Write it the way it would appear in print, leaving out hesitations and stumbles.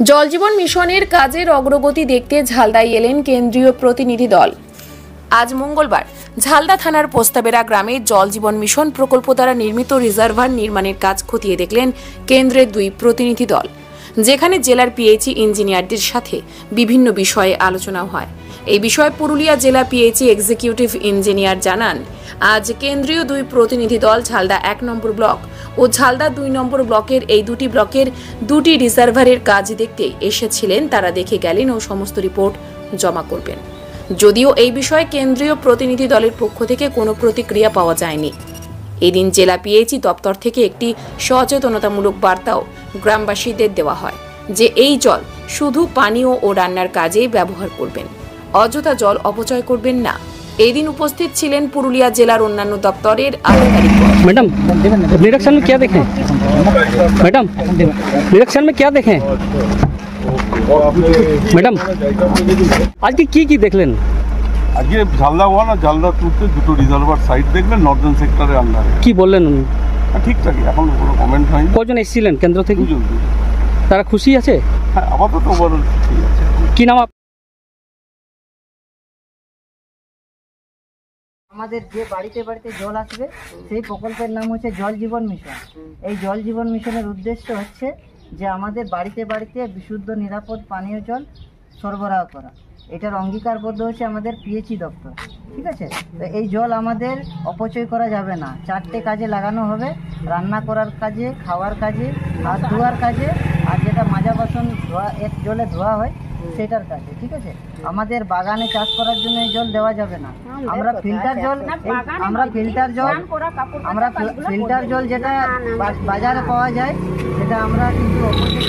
জল জীবন মিশনের কাজের অগ্রগতি দেখতে ঝালদায় এলেন কেন্দ্রীয় প্রতিনিধি দল। আজ মঙ্গলবার ঝালদা থানার পোস্তাবেড়া গ্রামে জল জীবন মিশন প্রকল্প দ্বারা নির্মিত রিজার্ভার নির্মাণের কাজ খতিয়ে দেখলেন কেন্দ্রের দুই প্রতিনিধি দল, যেখানে জেলার পিএইচই ইঞ্জিনিয়ারদের সাথে বিভিন্ন বিষয়ে আলোচনা হয়। এই বিষয়ে পুরুলিয়া জেলা পিএইচই এক্সিকিউটিভ ইঞ্জিনিয়ার জানান, আজ কেন্দ্রীয় দুই প্রতিনিধি দল ঝালদা 1 নম্বর ব্লক ও ঝালদা 2 নম্বর ব্লকের এই দুটি ব্লকের দুটি রিজার্ভারের কাজ দেখতে এসেছিলেন। তারা দেখে গেলেন ও সমস্ত রিপোর্ট জমা করবেন। যদিও এই বিষয়ে কেন্দ্রীয় প্রতিনিধি দলের পক্ষ থেকে কোনো প্রতিক্রিয়া পাওয়া যায়নি। এদিন জেলা পিএইচই দপ্তর থেকে একটি সচেতনতামূলক বার্তাও গ্রামবাসীদের দেওয়া হয় যে এই জল শুধু পানীয় ও রান্নার কাজে ব্যবহার করবেন, অযথা জল অপচয় করবেন না। এই दिन उपस्थित ছিলেন পুরুলিয়া জেলার অন্যান্য দপ্তরের আধিকারিকরা। मैडम, निरीक्षण में क्या देखें? मैडम, निरीक्षण में क्या देखें? मैडम, आज की দেখলেন? আজকে ঝালদা 1 আর ঝালদা 2 তে দুটো রিজার্ভার সাইট দেখলেন নর্দার্ন সেক্টরের আন্ডারে। কি বললেন? ঠিকঠাক, এখন কোনো কমেন্ট হয়নি। কজন এসেছিলেন কেন্দ্র থেকে? দুজন। তারা খুশি আছে? হ্যাঁ, আপাতত বড় ঠিক আছে। কি নাম? আমাদের যে বাড়িতে বাড়িতে জল আসবে সেই প্রকল্পের নাম হচ্ছে জল জীবন মিশন। এই জল জীবন মিশনের উদ্দেশ্য হচ্ছে যে আমাদের বাড়িতে বাড়িতে বিশুদ্ধ নিরাপদ পানীয় জল সরবরাহ করা। এটার অঙ্গীকারবদ্ধ হচ্ছে আমাদের পিএইচই দপ্তর, ঠিক আছে। তো এই জল আমাদের অপচয় করা যাবে না। 4টে কাজে লাগানো হবে: রান্না করার কাজে, খাওয়ার কাজে, হাত ধোয়ার কাজে, আর যেটা মাজা বাসন ধোয়া এক জলে ধোয়া হয় সেটার কাজে, ঠিক আছে। আমাদের বাগানে চাষ করার জন্য এই জল দেওয়া যাবে না। আমরা ফিল্টার জল যেটা বাজারে পাওয়া যায় সেটা আমরা কিন্তু অপচয়